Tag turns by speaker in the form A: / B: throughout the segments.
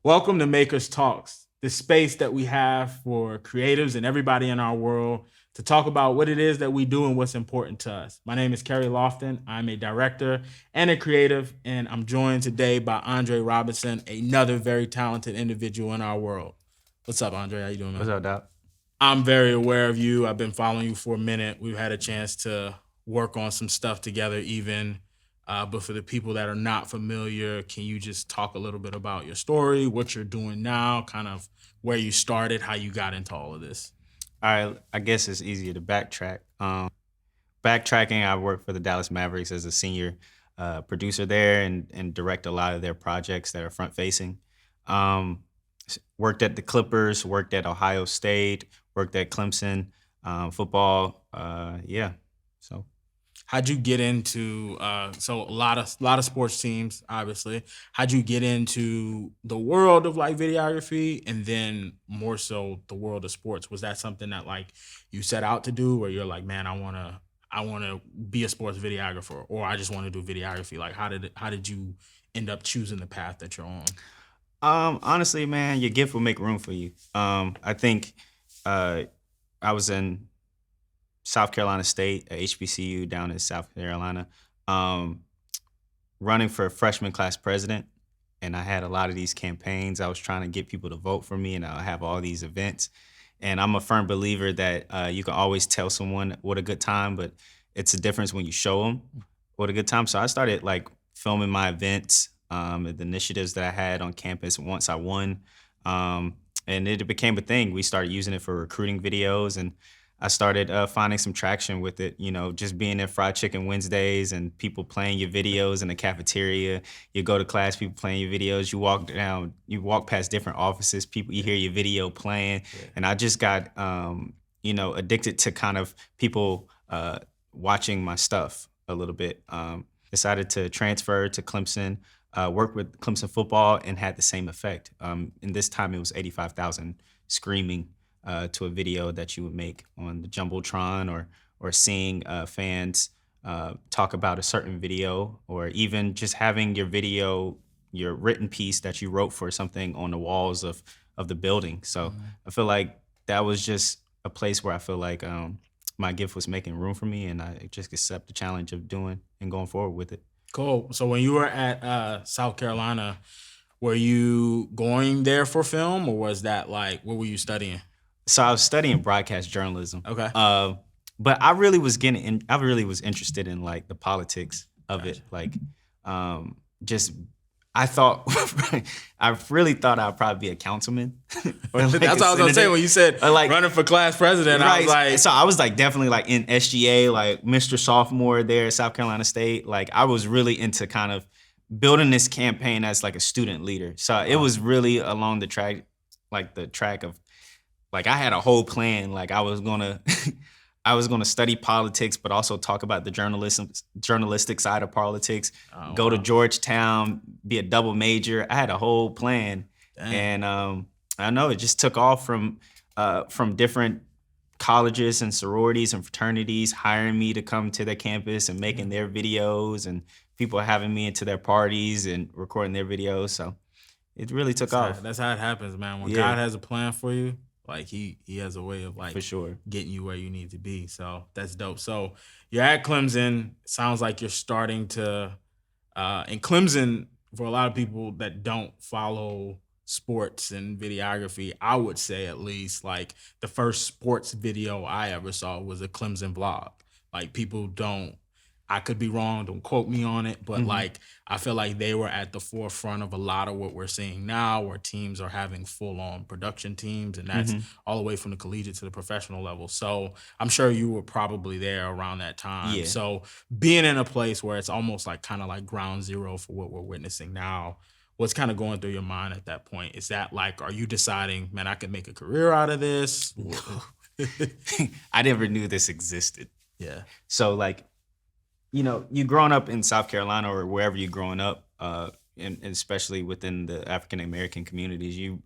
A: Welcome to Makers Talks, the space that we have for creatives and everybody in our world to talk about what it is that we do and what's important to us. My name is Kerry Lofton. I'm a director and a creative, and I'm joined today by Andre Robinson, another very talented individual in our world. What's up, Andre? How you doing, man?
B: What's up, Doc?
A: I'm very aware of you. I've been following you for a minute. We've had a chance to work on some stuff together even. But for the people that are not familiar, can you just talk a little bit about your story, what you're doing now, kind of where you started, how you got into all of this?
B: All right, I guess it's easier to backtrack. Backtracking, I work for the Dallas Mavericks as a senior producer there and direct a lot of their projects that are front facing. Worked at the Clippers, worked at Ohio State, worked at Clemson, football. So
A: How'd you get into so a lot of sports teams, obviously. How'd you get into the world of like videography and then more so the world of sports? Was that something that like you set out to do, or you're like, man, I wanna be a sports videographer, or I just want to do videography? Like how did you end up choosing the path that you're on?
B: honestly, man, your gift will make room for you. I think I was in South Carolina State at HBCU down in South Carolina, um, running for freshman class president. And I had a lot of these campaigns. I was trying to get people to vote for me, and I have all these events. And I'm a firm believer that you can always tell someone what a good time, but it's a difference when you show them what a good time. So I started like filming my events, the initiatives that I had on campus once I won. And it became a thing. We started using it for recruiting videos, and I started finding some traction with it. You know, just being at Fried Chicken Wednesdays and people playing your videos in the cafeteria. You go to class, people playing your videos. You walk past different offices, people, you hear your video playing.
A: Yeah.
B: And I just got, addicted to kind of people watching my stuff a little bit. Decided to transfer to Clemson, work with Clemson football, and had the same effect. And this time it was 85,000 screaming to a video that you would make on the jumbotron, or seeing fans talk about a certain video, or even just having your video, your written piece that you wrote for something on the walls of the building. So I feel like that was just a place where I feel like my gift was making room for me, and I just accept the challenge of doing and going forward with it.
A: Cool. So when you were at South Carolina, were you going there for film, or was that like what were you studying?
B: So I was studying broadcast journalism.
A: Okay.
B: But I really was I really was interested in like the politics of it. Like, just, I thought, I really thought I'd probably be a councilman. Or like
A: That's what I was gonna say when you said
B: Or like
A: running for class president. I was like,
B: so I was like definitely like in SGA, like Mr. Sophomore there at South Carolina State. Like I was really into kind of building this campaign as like a student leader. So it was really along the track, like the track of, like I had a whole plan. Like I was gonna I was gonna study politics, but also talk about the journalistic side of politics. Go to Georgetown, be a double major. I had a whole plan.
A: Dang.
B: And I know it just took off from different colleges and sororities and fraternities hiring me to come to their campus and making their videos, and people having me into their parties and recording their videos. So it really took off.
A: That's how it happens, man. When
B: Yeah.
A: God has a plan for you, like he has a way of like
B: For sure.
A: getting you where you need to be. So that's dope. So you're at Clemson. Sounds like you're starting to and Clemson, for a lot of people that don't follow sports and videography, I would say at least like the first sports video I ever saw was a Clemson vlog. Like people don't, I could be wrong, don't quote me on it, but like I feel like they were at the forefront of a lot of what we're seeing now, where teams are having full-on production teams, and that's all the way from the collegiate to the professional level. So I'm sure you were probably there around that time.
B: Yeah.
A: So being in a place where it's almost like kind of like ground zero for what we're witnessing now, what's kind of going through your mind at that point? Is that like, are you deciding, man, I could make a career out of this?
B: I never knew this existed.
A: Yeah.
B: So like, you growing up in South Carolina or wherever you're growing up, and especially within the African American communities, you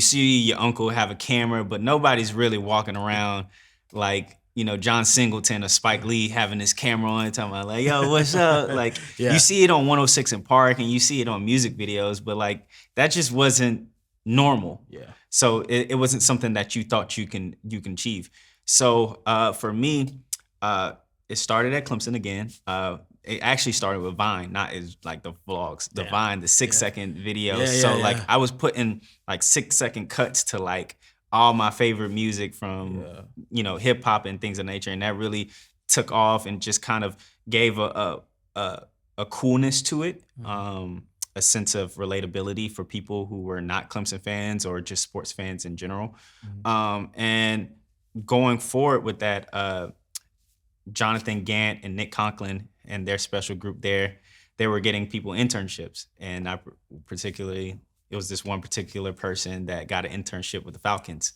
B: see your uncle have a camera, but nobody's really walking around like, John Singleton or Spike Lee having his camera on and talking about like, yo, what's up? Like
A: Yeah.
B: you see it on 106 in Park and you see it on music videos, but like that just wasn't normal.
A: Yeah.
B: So it wasn't something that you thought you can achieve. So for me, it started at Clemson again. It actually started with Vine, not as like the vlogs. The
A: Damn.
B: Vine, the 6
A: Yeah.
B: second videos.
A: Yeah,
B: So
A: yeah,
B: like
A: yeah.
B: I was putting like 6 second cuts to like all my favorite music from hip hop and things of nature, and that really took off and just kind of gave a coolness to it. A sense of relatability for people who were not Clemson fans or just sports fans in general. And going forward with that, Jonathan Gant and Nick Conklin and their special group there, they were getting people internships. And I particularly, it was this one particular person that got an internship with the Falcons.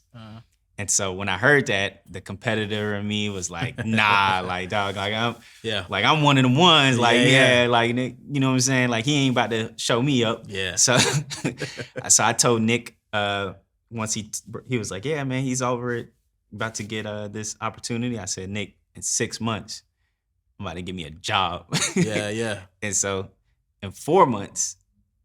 B: And so when I heard that, the competitor in me was like, nah, like dog, I'm one of the ones, like, like, you know what I'm saying? Like he ain't about to show me up.
A: Yeah.
B: So, so I told Nick, once he was like, yeah, man, he's over it, about to get this opportunity. I said, Nick, in 6 months, I'm about to give me a job.
A: Yeah.
B: And so in 4 months,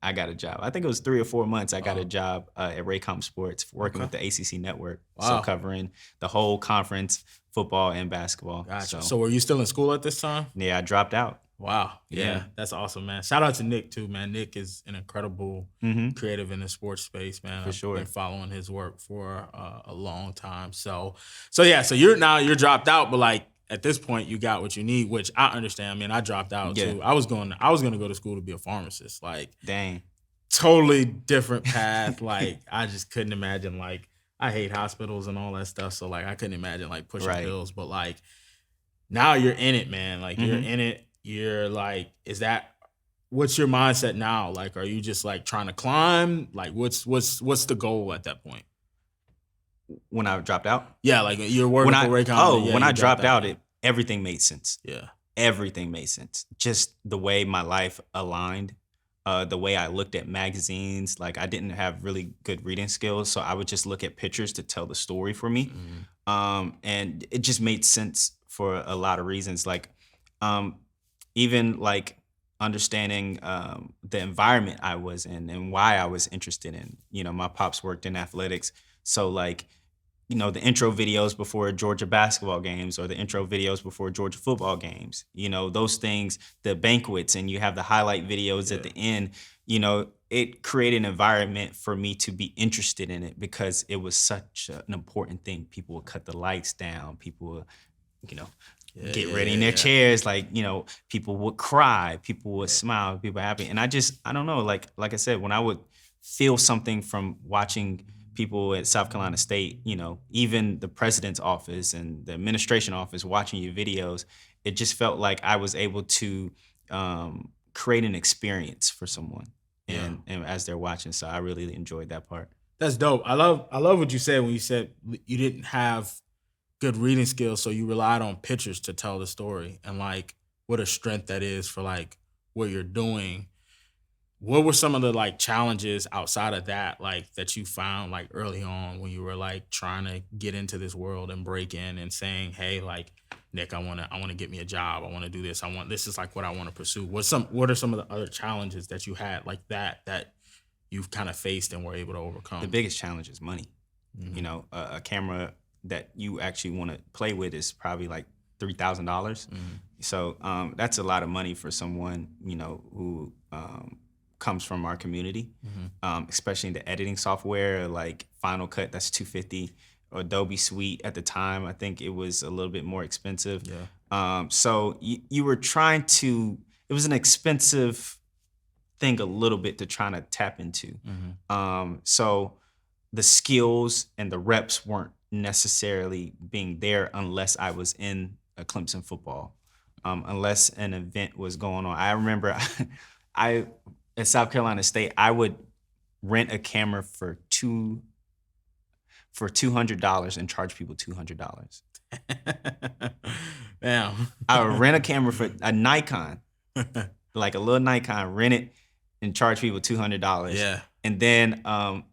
B: I got a job. I think it was 3 or 4 months. I got a job at Raycom Sports, working with the ACC network. So covering the whole conference, football and basketball.
A: Gotcha. So were you still in school at this time?
B: Yeah, I dropped out.
A: Wow. Yeah, that's awesome, man. Shout out to Nick too, man. Nick is an incredible creative in the sports space, man.
B: For sure.
A: I've been following his work for a long time. So you're dropped out, but like at this point you got what you need, which I understand. I mean, I dropped out too. I was going to go to school to be a pharmacist. Like,
B: dang.
A: Totally different path. Like I just couldn't imagine, like I hate hospitals and all that stuff. So like I couldn't imagine like pushing pills, but like now you're in it, man. Like you're in it. You're like, what's your mindset now? Like, are you just like trying to climb? Like what's the goal at that point?
B: When I dropped out?
A: Yeah, like you're working for Raycom.
B: When I dropped out, everything made sense.
A: Yeah.
B: Everything made sense. Just the way my life aligned, the way I looked at magazines. Like I didn't have really good reading skills, so I would just look at pictures to tell the story for me. And it just made sense for a lot of reasons. Like even like understanding the environment I was in and why I was interested in. My pops worked in athletics. So like, the intro videos before Georgia basketball games or the intro videos before Georgia football games, those things, the banquets, and you have the highlight videos at the end, it created an environment for me to be interested in it because it was such an important thing. People would cut the lights down. People would, get ready in their chairs. Like, people would cry, people would smile, people were happy. And I don't know, like I said, when I would feel something from watching people at South Carolina State, even the president's office and the administration office watching your videos, it just felt like I was able to create an experience for someone and as they're watching. So I really enjoyed that part.
A: That's dope. I love what you said when you said you didn't have good reading skills, so you relied on pictures to tell the story, and like what a strength that is for like what you're doing. What were some of the like challenges outside of that, like that you found like early on when you were like trying to get into this world and break in and saying, hey, like Nick, I want to get me a job. I want to do this. This is like what I want to pursue. What are some of the other challenges that you had like that you've kind of faced and were able to overcome?
B: The biggest challenge is money. A camera that you actually want to play with is probably like $3,000. So that's a lot of money for someone, who comes from our community, especially in the editing software like Final Cut, that's $250. Or Adobe Suite at the time, I think it was a little bit more expensive. So you were trying to, it was an expensive thing a little bit to try to tap into. So the skills and the reps weren't necessarily being there unless I was in a Clemson football, unless an event was going on. I remember at South Carolina State, I would rent a camera for $200 and charge people $200.
A: Damn.
B: I would rent a camera for a Nikon, like a little Nikon, rent it and charge people $200.
A: Yeah.
B: And then I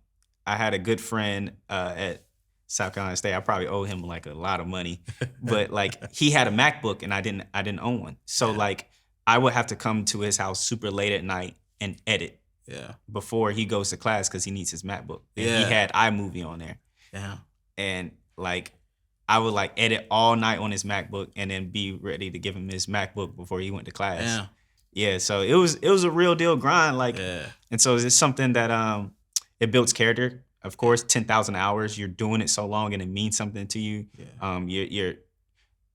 B: had a good friend at South Carolina State. I probably owe him like a lot of money, but like he had a MacBook and I didn't own one. So like I would have to come to his house super late at night and edit
A: Yeah.
B: before he goes to class because he needs his MacBook. And he
A: Yeah.
B: had iMovie on there.
A: Yeah.
B: And like I would like edit all night on his MacBook and then be ready to give him his MacBook before he went to class.
A: Yeah.
B: Yeah, so it was a real deal grind. Like,
A: Yeah.
B: and so it's something that it builds character. Of course, 10,000 hours. You're doing it so long, and it means something to you.
A: Yeah.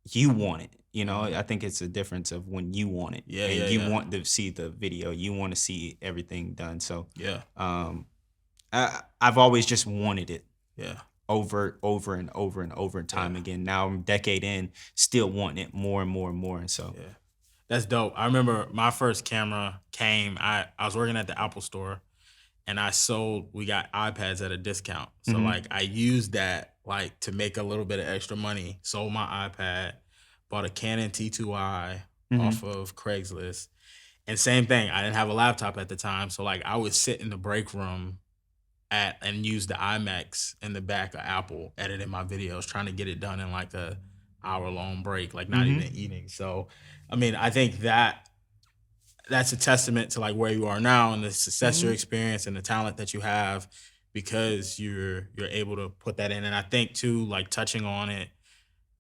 B: You want it. You know, I think it's a difference of when you want it,
A: Yeah,
B: and
A: yeah,
B: you
A: yeah.
B: want to see the video. You want to see everything done. So,
A: Yeah.
B: I've always just wanted it.
A: Yeah.
B: Over and over and time again. Now I'm a decade in, still wanting it more and more and more. And so,
A: Yeah. That's dope. I remember my first camera came. I was working at the Apple store, and we got iPads at a discount. So
B: Mhm.
A: like I used that like to make a little bit of extra money. Sold my iPad, bought a Canon T2i off of Craigslist. And same thing, I didn't have a laptop at the time. So like I would sit in the break room and use the IMAX in the back of Apple, editing my videos, trying to get it done in like a hour-long break, like not even eating. So I mean, I think that's a testament to like where you are now and the success you're experiencing and the talent that you have, because you're able to put that in. And I think too, like touching on it,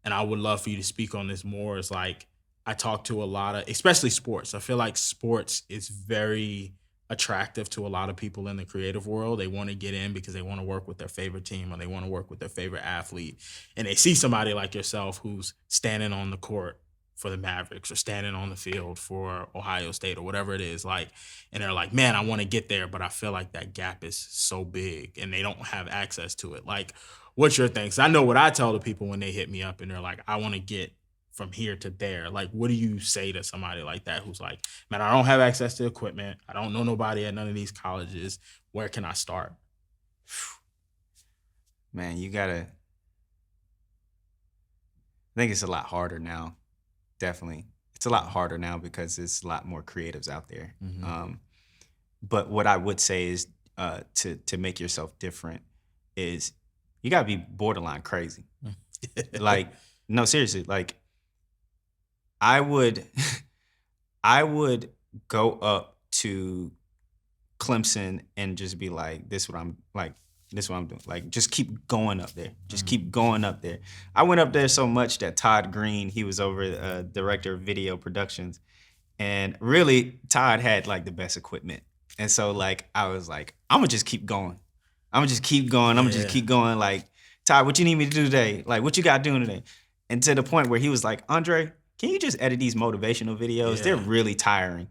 A: and I would love for you to speak on this more, is like I talk to a lot of, especially sports. I feel like sports is very attractive to a lot of people in the creative world. They want to get in because they want to work with their favorite team or they want to work with their favorite athlete. And they see somebody like yourself who's standing on the court for the Mavericks or standing on the field for Ohio State or whatever it is, like, and they're like, man, I want to get there, but I feel like that gap is so big and they don't have access to it. Like, what's your thing? 'Cause I know what I tell the people when they hit me up and they're like, I want to get from here to there. Like, what do you say to somebody like that who's like, man, I don't have access to equipment. I don't know nobody at none of these colleges. Where can I start?
B: Man, you gotta. I think it's a lot harder now. Definitely, it's a lot harder now because there's a lot more creatives out there. But what I would say is to make yourself different is you gotta be borderline crazy. Like, no, seriously, like I would I would go up to Clemson and just be like, this what I'm like, this is what I'm doing. Like, just keep going up there. Just keep going up there. I went up there so much that Todd Green, he was over director of video productions. And really, Todd had like the best equipment. And so like I was like, I'm gonna just keep going. I'm gonna just keep going. I'm gonna just keep going. Like, Todd, what you need me to do today? Like, what you got doing today? And to the point where he was like, Andre, can you just edit these motivational videos? They're really tiring.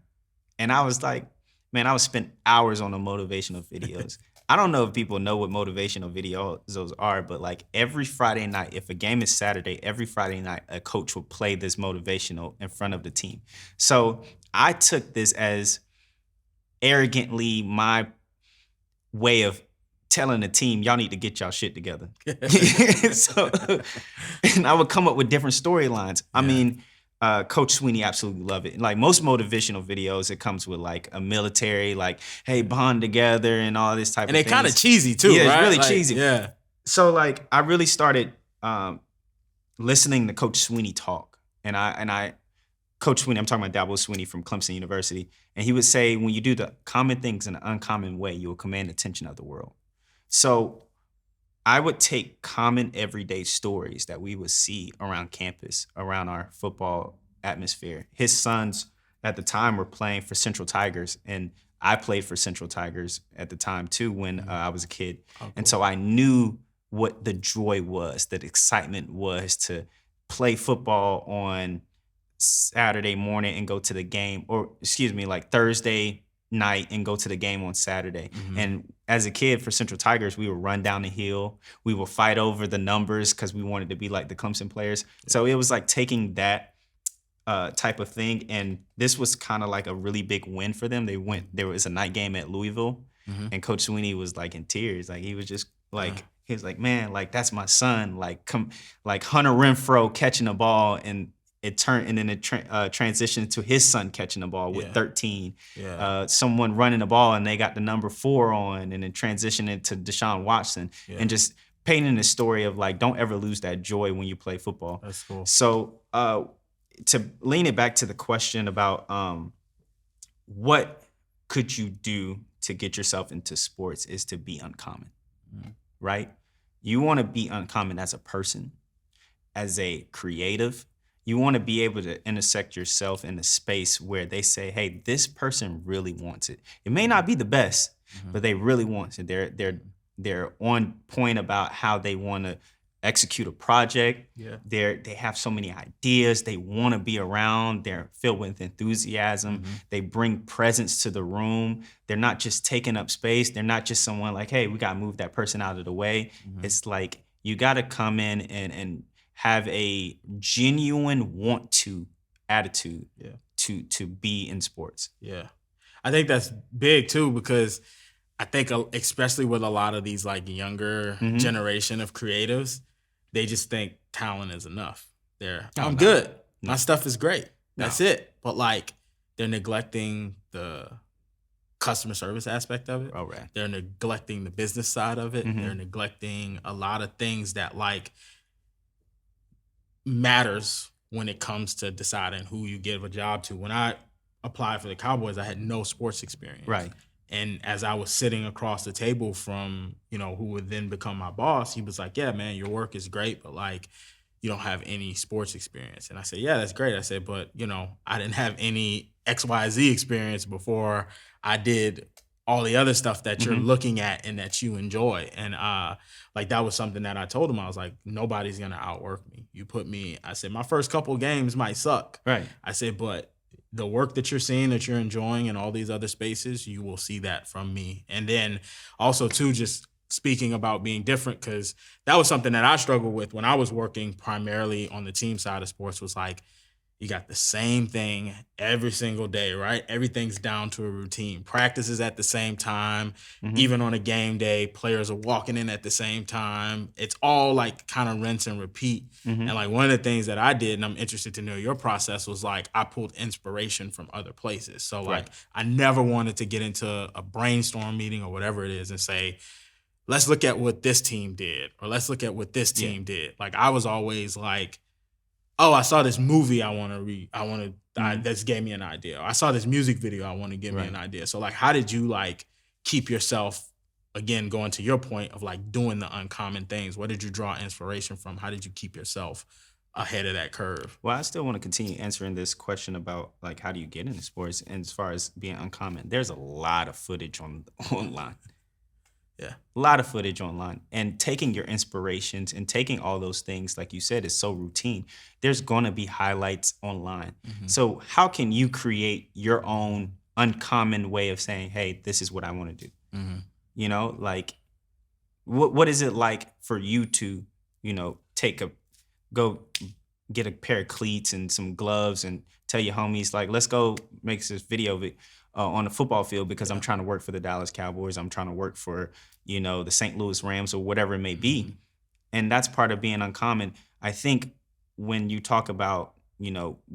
B: And I was like, man, I would spend hours on the motivational videos. I don't know if people know what motivational videos are, but like every Friday night, if a game is Saturday, every Friday night, a coach will play this motivational in front of the team. So I took this as arrogantly my way of telling the team, y'all need to get y'all shit together. So, and I would come up with different storylines. I mean, Coach Sweeney absolutely love it. Like most motivational videos, it comes with like a military, like, hey, bond together and all this type of thing.
A: And they kind of cheesy too,
B: yeah,
A: right?
B: it's really
A: Like,
B: cheesy.
A: Yeah.
B: So like I really started listening to Coach Sweeney talk. And I Coach Sweeney, I'm talking about Dabo Sweeney from Clemson University. And he would say, when you do the common things in an uncommon way, you will command the attention of the world. So I would take common everyday stories that we would see around campus, around our football atmosphere. His sons at the time were playing for Central Tigers, and I played for Central Tigers at the time too when I was a kid. And so I knew what the joy was, that excitement was to play football on Saturday morning and go to the game, or excuse me, like Thursday night and go to the game on Saturday. And as a kid for Central Tigers, we would run down the hill. We would fight over the numbers because we wanted to be like the Clemson players. So it was like taking that type of thing. And this was kind of like a really big win for them. There was a night game at Louisville and Coach Sweeney was like in tears. Like he was just like, he was like, man, like that's my son. Like come, like Hunter Renfro catching the ball, and it turned, and then it transitioned to his son catching the ball with 13. Someone running the ball and they got the number 4 on, and then transitioning it to Deshaun Watson, and just painting the story of like, don't ever lose that joy when you play football.
A: That's cool.
B: So to lean it back to the question about what could you do to get yourself into sports is to be uncommon, right? You want to be uncommon as a person, as a creative. You want to be able to intersect yourself in a space where they say, hey, this person really wants it. It may not be the best, but they really want it. They're on point about how they want to execute a project.
A: Yeah.
B: They have so many ideas. They want to be around. They're filled with enthusiasm. They bring presence to the room. They're not just taking up space. They're not just someone like, hey, we got to move that person out of the way. It's like you got to come in and have a genuine want to attitude to be in sports.
A: Yeah. I think that's big too, because I think especially with a lot of these like younger generation of creatives, they just think talent is enough. I'm good. My stuff is great. That's it. But like they're neglecting the customer service aspect of it.
B: Oh, right.
A: They're neglecting the business side of it. They're neglecting a lot of things that like matters when it comes to deciding who you give a job to. When I applied for the Cowboys, I had no sports experience.
B: Right.
A: And as I was sitting across the table from, who would then become my boss, he was like, yeah, man, your work is great, but like, you don't have any sports experience. And I said, yeah, that's great. I said, but, I didn't have any XYZ experience before I did all the other stuff that you're looking at and that you enjoy. And like that was something that I told him. I was like, nobody's going to outwork me. You put me, I said, my first couple of games might suck.
B: Right.
A: I said, but the work that you're seeing, that you're enjoying in all these other spaces, you will see that from me. And then also too, just speaking about being different, because that was something that I struggled with when I was working primarily on the team side of sports, was like, you got the same thing every single day, right? Everything's down to a routine. Practices at the same time. Even on a game day, players are walking in at the same time. It's all like kind of rinse and repeat. And like one of the things that I did, and I'm interested to know your process, was like I pulled inspiration from other places. So like I never wanted to get into a brainstorm meeting or whatever it is and say, let's look at what this team did, or let's look at what this team did. Like I was always like, oh, I saw this movie I want to read. That's gave me an idea. I saw this music video. I want to give me an idea. So like, how did you like keep yourself, again, going to your point of like doing the uncommon things? Where did you draw inspiration from? How did you keep yourself ahead of that curve?
B: Well, I still want to continue answering this question about like, how do you get into sports? And as far as being uncommon, there's a lot of footage online.
A: Yeah.
B: A lot of footage online, and taking your inspirations and taking all those things, like you said, is so routine. There's going to be highlights online. So how can you create your own uncommon way of saying, hey, this is what I want to do? Like what is it like for you to, go get a pair of cleats and some gloves and tell your homies, like, let's go make this video of it on the football field because I'm trying to work for the Dallas Cowboys. I'm trying to work for, the St. Louis Rams or whatever it may be. And that's part of being uncommon. I think when you talk about,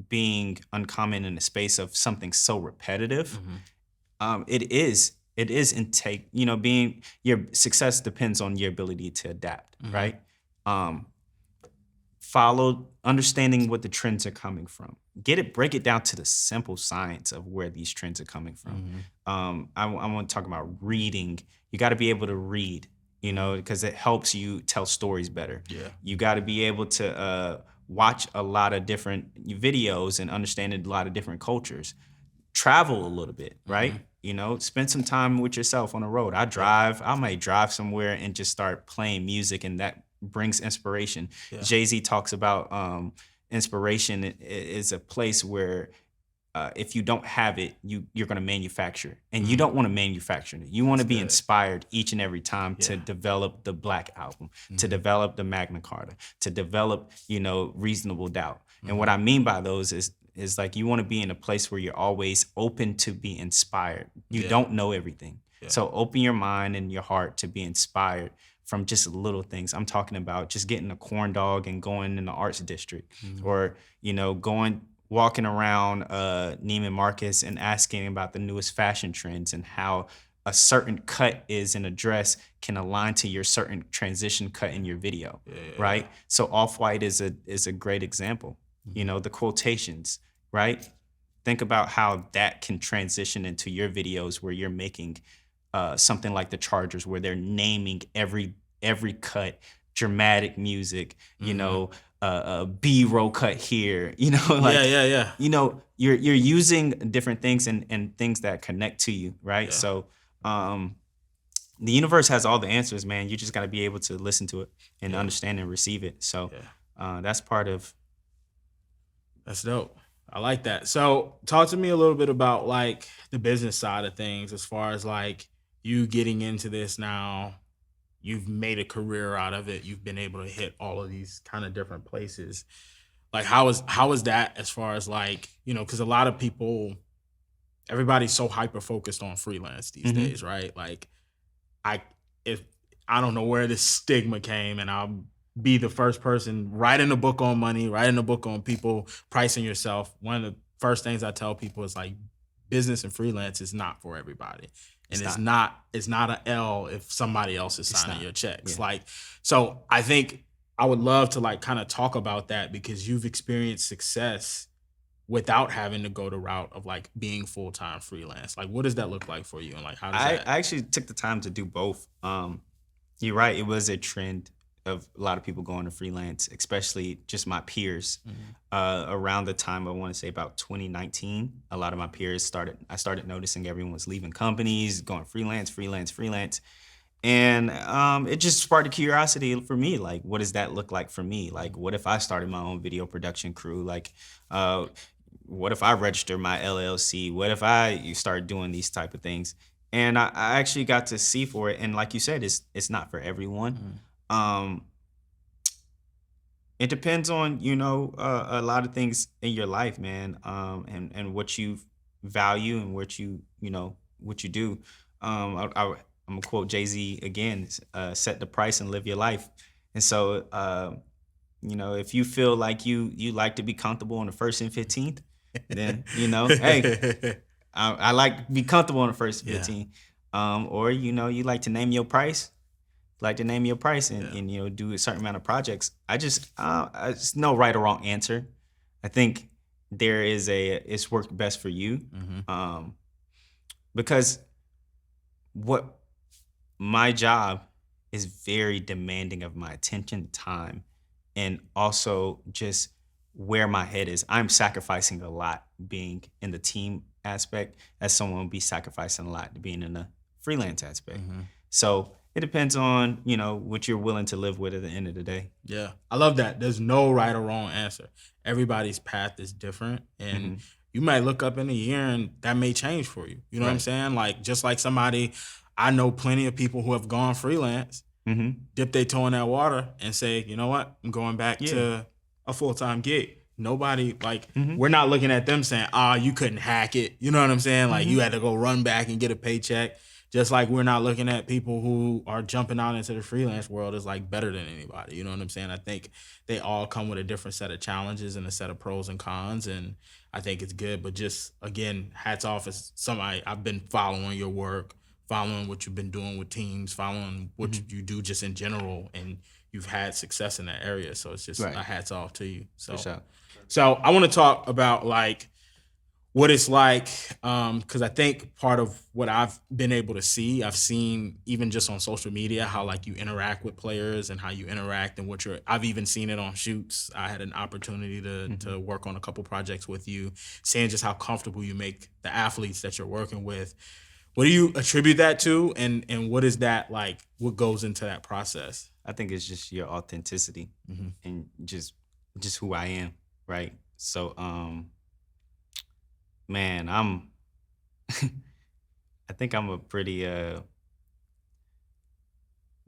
B: being uncommon in the space of something so repetitive, it is intake, being your success depends on your ability to adapt, right? Follow, understanding what the trends are coming from. Break it down to the simple science of where these trends are coming from. I want to talk about reading. You got to be able to read, because it helps you tell stories better.
A: Yeah.
B: You got to be able to watch a lot of different videos and understand a lot of different cultures. Travel a little bit, right? Spend some time with yourself on the road. I might drive somewhere and just start playing music, and that brings inspiration. Yeah. Jay-Z talks about inspiration is a place where if you don't have it, you're going to manufacture, and you don't want to manufacture it. You want to be inspired each and every time to develop the Black Album, to develop the Magna Carta, to develop, Reasonable Doubt. And what I mean by those is like you want to be in a place where you're always open to be inspired. You don't know everything. Yeah. So open your mind and your heart to be inspired from just little things. I'm talking about just getting a corn dog and going in the arts district, or, walking around Neiman Marcus and asking about the newest fashion trends and how a certain cut is in a dress can align to your certain transition cut in your video, right? So Off-White is a great example. The quotations, right? Think about how that can transition into your videos where you're making something like the Chargers, where they're naming every cut, dramatic music,
A: Mhm.
B: a B-roll cut here,
A: Yeah,
B: like,
A: yeah, yeah.
B: you're using different things and things that connect to you, right?
A: Yeah,
B: So, um, the universe has all the answers, man. You just got to be able to listen to it and
A: yeah,
B: understand and receive it. So,
A: yeah.
B: that's part of.
A: That's dope. I like that. So, talk to me a little bit about like the business side of things as far as like you getting into this now. You've made a career out of it. You've been able to hit all of these kind of different places. Like how is that as far as like, cuz a lot of people everybody's so hyper focused on freelance these
B: Mhm.
A: days, right? Like I if I don't know where this stigma came, and I'll be the first person writing a book on money, writing a book on people pricing yourself. One of the first things I tell people is like business and freelance is not for everybody. And
B: It's
A: it's
B: not.
A: not it's not a L if somebody else is
B: It's
A: signing
B: not.
A: your checks.
B: Yeah.
A: Like so I think I would love to like kind of talk about that because you've experienced success without having to go the route of like being full-time freelance. Like what does that look like for you and like how does
B: I
A: that
B: actually took the time to do both. You're right. It was a trend of a lot of people going to freelance, especially just my peers.
A: Mhm.
B: Around the time, I want to say about 2019, a lot of my peers I started noticing everyone was leaving companies, going freelance, freelance, freelance. And it just sparked a curiosity for me. Like, what does that look like for me? Like, what if I started my own video production crew? Like, uh, what if I register my LLC? What if I start doing these type of things? And I actually got to see for it. And like you said, it's not for everyone.
A: Mhm.
B: Um, it depends on a lot of things in your life, man, and what you value and what you do. I'm gonna quote Jay-Z again: "Set the price and live your life." And so, if you feel like you like to be comfortable on the first and 15th, then hey, I like to be comfortable on the first and
A: Yeah,
B: 15th. Or you like to name your price and,
A: yeah.
B: do a certain amount of projects. I just no right or wrong answer. I think it's worked best for you,
A: Mhm.
B: um, because what my job is very demanding of my attention, time, and also just where my head is. I'm sacrificing a lot being in the team aspect, as someone would be sacrificing a lot being in the freelance aspect.
A: Mhm.
B: So it depends on, what you're willing to live with at the end of the day.
A: Yeah. I love that. There's no right or wrong answer. Everybody's path is different, and
B: Hmm.
A: you might look up in a year and that may change for you. You know what I'm
B: Right.
A: saying? Like just like somebody I know plenty of people who have gone freelance,
B: Hmm.
A: dip their toe in that water and say, "You know what? I'm going back
B: Yeah.
A: to a full-time gig." Nobody like
B: Hmm.
A: we're not looking at them saying, "Ah, you couldn't hack it." You know what I'm saying? Like you
B: Hmm.
A: had to go run back and get a paycheck. Just like we're not looking at people who are jumping out into the freelance world as like better than anybody. You know what I'm saying? I think they all come with a different set of challenges and a set of pros and cons. And I think it's good. But just again, hats off as somebody I've been following your work, following what you've been doing with teams, following what
B: Hmm.
A: you do just in general, and you've had success in that area. So it's just a
B: Right.
A: hats off to you.
B: For
A: So
B: sure.
A: so I want to talk about like what it's like because I think part of what I've been able to see, I've seen even just on social media how like you interact with players and how you interact and what you're I've even seen it on shoots. I had an opportunity to
B: Hmm.
A: work on a couple projects with you, seeing just how comfortable you make the athletes that you're working with. What do you attribute that to, and what is that like? What goes into that process?
B: I think it's just your authenticity
A: Hmm.
B: and just who I am, right? So, man, I think I'm a pretty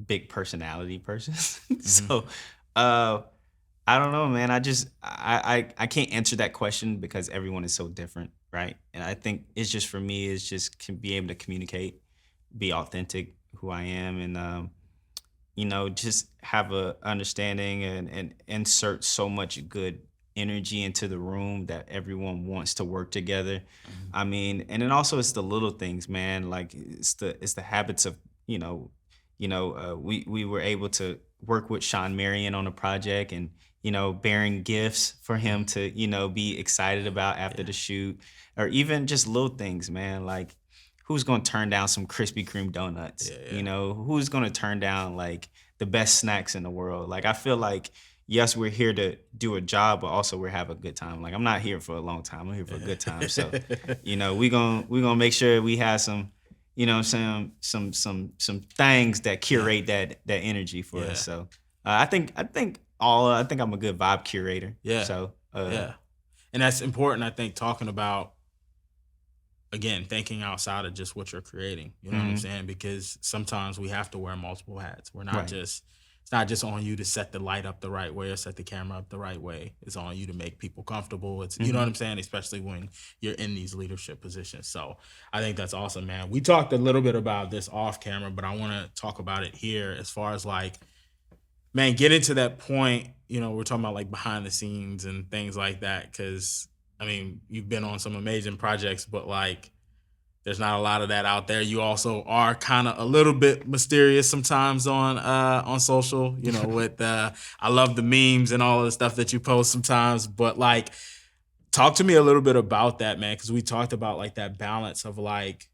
B: big personality person.
A: Hmm.
B: So, uh I don't know, man. I can't answer that question because everyone is so different, right? And I think it's just for me, it's just can be able to communicate, be authentic, who I am, and just have a understanding and insert so much good energy into the room that everyone wants to work together.
A: Hmm.
B: I mean, and then also it's the little things, man. Like it's the habits of you know, we were able to work with Sean Marion on a project and bearing gifts for him to be excited about after
A: Yeah.
B: the shoot, or even just little things, man. Like who's going to turn down some Krispy Kreme donuts?
A: Yeah,
B: You
A: yeah.
B: know, who's going to turn down like the best snacks in the world? Like, I feel like, yes, we're here to do a job, but also we're having a good time. Like, I'm not here for a long time. I'm here for a good time. So, you know, we gonna make sure we have some, you know, some things that
A: Yeah.
B: curate that energy for
A: Yeah.
B: us. So, I think I'm a good vibe curator.
A: Yeah.
B: So,
A: Yeah. And that's important, I think, talking about, again, thinking outside of just what you're creating. You know what I'm
B: mhm,
A: saying? Because sometimes we have to wear multiple hats. We're not
B: right.
A: just, it's not just on you to set the light up the right way or set the camera up the right way. It's on you to make people comfortable. It's, you know what
B: Mhm.
A: I'm saying? Especially when you're in these leadership positions. So I think that's awesome, man. We talked a little bit about this off camera, but I want to talk about it here as far as like, man, getting to that point, you know, we're talking about like behind the scenes and things like that. Cause I mean, you've been on some amazing projects, but like, there's not a lot of that out there. You also are kind of a little bit mysterious sometimes on social, you know, with I love the memes and all of the stuff that you post sometimes, but like talk to me a little bit about that, man, cuz we talked about like that balance of like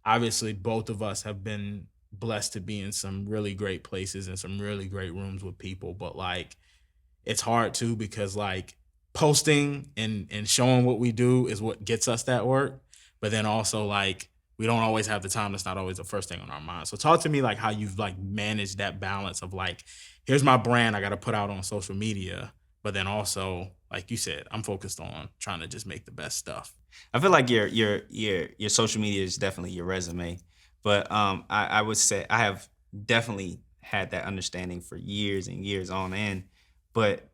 A: obviously both of us have been blessed to be in some really great places and some really great rooms with people, but like it's hard too because like posting and showing what we do is what gets us that work. But then also like we don't always have the time. That's not always the first thing on our mind. So talk to me like how you've like managed that balance of like, here's my brand I got to put out on social media, but then also like you said, I'm focused on trying to just make the best stuff.
B: I feel like your social media is definitely your resume, but I would say I have definitely had that understanding for years and years on end, but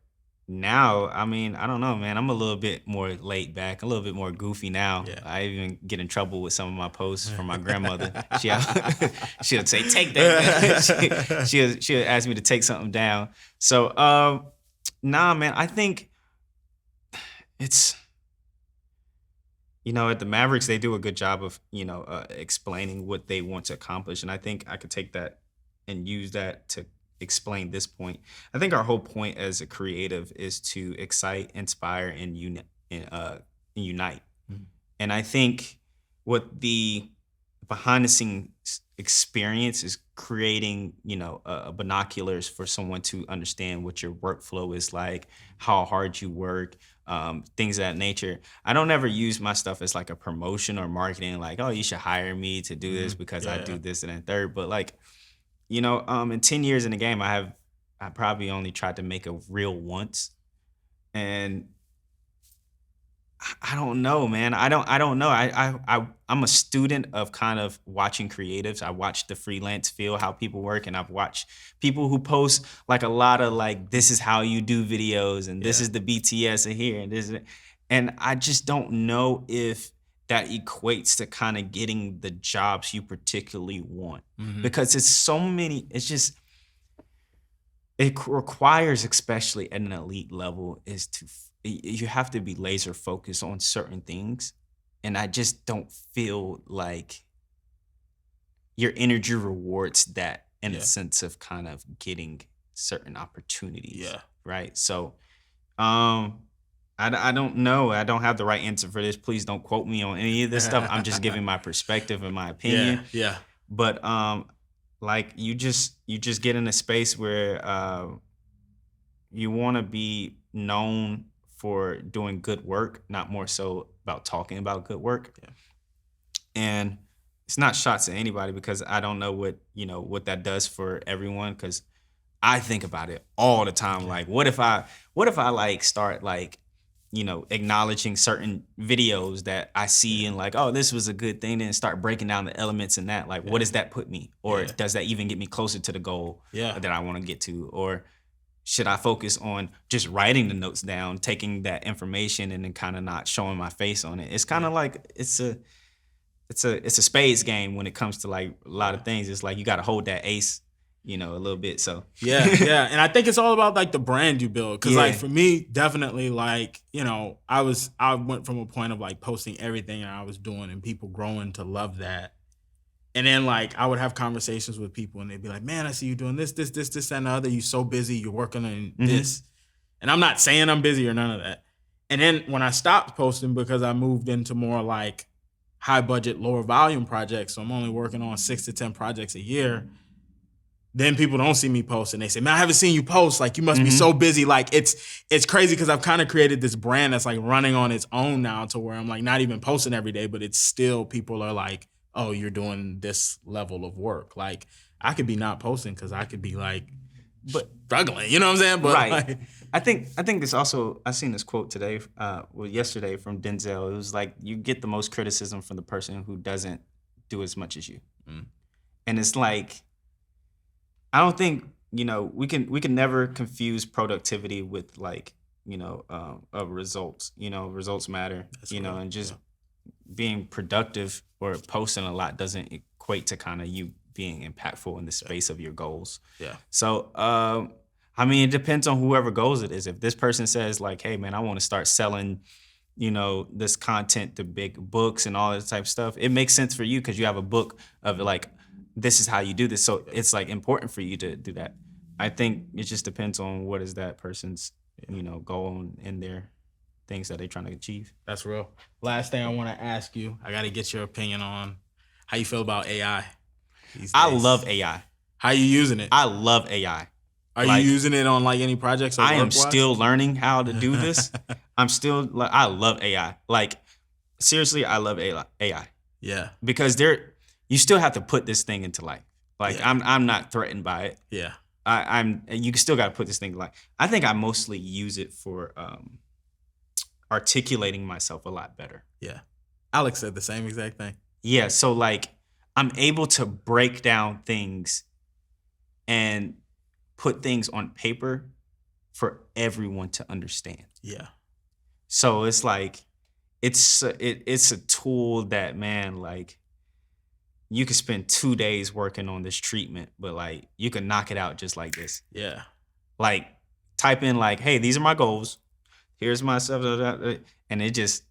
B: now, I mean, I don't know, man. I'm a little bit more laid back, a little bit more goofy now.
A: Yeah.
B: I even get in trouble with some of my posts from my grandmother. She she'll say, "Take that." She'll ask me to take something down. So, nah, man. I think it's, you know, at the Mavericks, they do a good job of, you know, explaining what they want to accomplish. And I think I could take that and use that to explain this point. I think our whole point as a creative is to excite, inspire, and unite.
A: Mhm.
B: And I think what the behind the scenes experience is creating, you know, binoculars for someone to understand what your workflow is like, how hard you work, things of that nature. I don't ever use my stuff as like a promotion or marketing, like, oh, you should hire me to do this
A: Mhm.
B: because I
A: Yeah,
B: do
A: yeah.
B: this and that third. But like, you know, in 10 years in the game, I probably only tried to make a reel once. And I don't know, man. I don't know. I'm a student of kind of watching creatives. I watch the freelance field, how people work, and I've watched people who post like a lot of like, this is how you do videos, and this
A: Yeah.
B: is the BTS of here, and and I just don't know if that equates to kind of getting the jobs you particularly want,
A: Mhm.
B: because it's so many. It's just, requires, especially at an elite level, is you have to be laser focused on certain things, and I just don't feel like your energy rewards that in a
A: Yeah.
B: sense of kind of getting certain opportunities,
A: Yeah.
B: right? So, um, I don't know. I don't have the right answer for this. Please don't quote me on any of this stuff. I'm just giving my perspective and my
A: Yeah.
B: opinion.
A: Yeah.
B: But like, you just get in a space where you want to be known for doing good work, not more so about talking about good work.
A: Yeah.
B: And it's not shots at anybody, because I don't know what, you know, what that does for everyone, because I think about it all the time.
A: Yeah.
B: Like, what if I like start like, you know, acknowledging certain videos that I see
A: Yeah.
B: and like, oh, this was a good thing, and start breaking down the elements in that. Like, what
A: Yeah.
B: does that put me? Or
A: Yeah.
B: does that even get me closer to the goal
A: Yeah.
B: that I want to get to? Or should I focus on just writing the notes down, taking that information, and then kind of not showing my face on it? It's kind
A: Yeah.
B: of like it's a spades game when it comes to like a lot
A: Yeah.
B: of things. It's like you got to hold that ace, you know, a little bit. So
A: Yeah, yeah, and I think it's all about like the brand you build. Cause like
B: yeah.
A: for me, definitely like, you know, I went from a point of like posting everything I was doing and people growing to love that. And then like I would have conversations with people and they'd be like, man, I see you doing this, and the other. You're so busy, you're working on
B: Hmm.
A: this. And I'm not saying I'm busy or none of that. And then when I stopped posting because I moved into more like high budget, lower volume projects, so I'm only working on 6 to 10 projects a year, then people don't see me post and they say, man, I haven't seen you post. Like, you must be so busy. Like, it's crazy because I've kind of created this brand that's like running on its own now, to where I'm like not even posting every day, but it's still, people are like, oh, you're doing this level of work. Like, I could be not posting because I could be like, but struggling, you know what I'm saying? But
B: Right.
A: like,
B: I think it's also, I seen this quote today, yesterday from Denzel. It was like, you get the most criticism from the person who doesn't do as much as you. And it's like, I don't think, we can never confuse productivity with like, results. Results matter.
A: That's real.
B: And just being productive or posting a lot doesn't equate to kind of you being impactful in the space of your goals.
A: Yeah.
B: So, I mean, it depends on whoever goals it is. If this person says like, hey man, I want to start selling, this content to big books and all this type of stuff, it makes sense for you because you have a book of like, this is how you do this. So it's like important for you to do that. I think it just depends on what is that person's, goal and their things that they're trying to achieve.
A: That's real. Last thing I want to ask you, I got to get your opinion on how you feel about AI these days.
B: I love AI.
A: How you using it?
B: I love AI.
A: Are you using it on like any projects? Or
B: I am
A: work-wise?
B: still learning how to do this. I'm still like, I love AI. Like, seriously, I love AI.
A: Yeah.
B: Because you still have to put this thing into life. Like, yeah. I'm not threatened by it.
A: Yeah.
B: You still got to put this thing like, I think I mostly use it for articulating myself a lot better.
A: Yeah. Alex said the same exact thing.
B: Yeah. So like, I'm able to break down things and put things on paper for everyone to understand.
A: Yeah.
B: So it's like, it's a tool that, man, like, you could spend 2 days working on this treatment, but like, you can knock it out just like this.
A: Yeah.
B: Like, type in like, hey, these are my goals. Here's my stuff. And it just,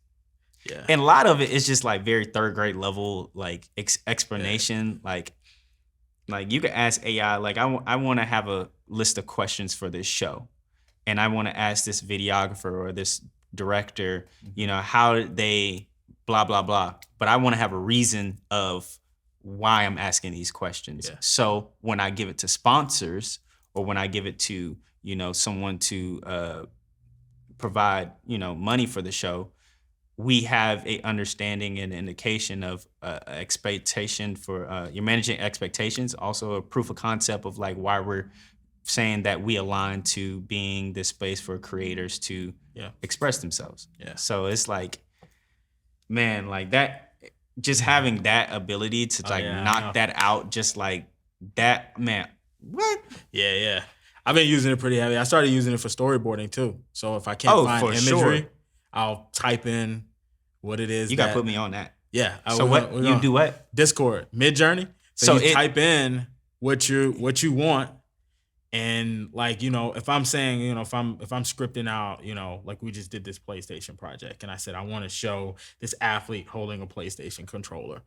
B: yeah. And a lot of it is just like very third grade level, like explanation. Yeah. Like you could ask AI, like, I want to have a list of questions for this show. And I want to ask this videographer or this director, how did they blah, blah, blah. But I want to have a reason of why I'm asking these questions. Yeah. So when I give it to sponsors or when I give it to, someone to provide, money for the show, we have a understanding and indication of expectation for you're managing expectations, also a proof of concept of like why we're saying that we align to being this space for creators to express themselves. Yeah. So it's like, man, like that, just having that ability to knock that out, just like that, man, what?
A: Yeah, yeah. I've been using it pretty heavy. I started using it for storyboarding too. So if I can't find imagery, I'll type in what it is.
B: You got to put me on that.
A: Yeah.
B: So you do what?
A: Discord, Midjourney. So you type in what you want. And like, if I'm saying, if I'm scripting out, like we just did this PlayStation project and I said, I want to show this athlete holding a PlayStation controller.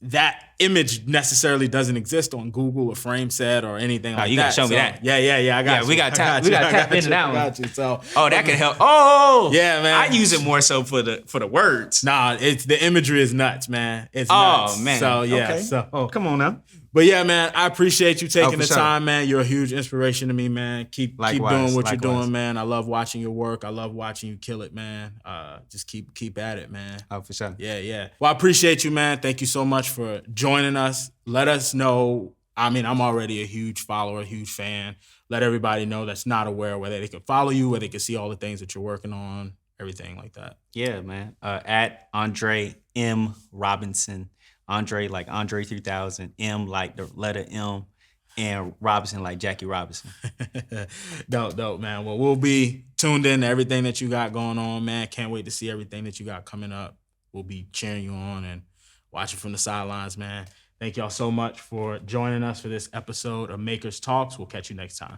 A: That image necessarily doesn't exist on Google or Frameset or anything like that.
B: You gotta show me that.
A: Yeah. I got you.
B: We got tap into that one.
A: I got you. So,
B: that can help. Oh,
A: yeah, man.
B: I use it more so for the words.
A: Nah, it's the imagery is nuts, man. It's nuts.
B: Oh man.
A: So yeah.
B: Okay.
A: So
B: come on now.
A: But yeah, man, I appreciate you taking the time, man. You're a huge inspiration to me, man. Keep doing what you're doing, man. I love watching your work. I love watching you kill it, man. Just keep at it, man.
B: Oh, for sure.
A: Yeah. Well, I appreciate you, man. Thank you so much for joining us. Let us know. I mean, I'm already a huge follower, a huge fan. Let everybody know that's not aware where they can follow you, where they can see all the things that you're working on, everything like that.
B: Yeah, man. At Andre M. Robinson. Andre like Andre 3000, M like the letter M, and Robinson like Jackie Robinson.
A: Dope, man. Well, we'll be tuned in to everything that you got going on, man. Can't wait to see everything that you got coming up. We'll be cheering you on and watching from the sidelines, man. Thank y'all so much for joining us for this episode of Makers Talks. We'll catch you next time.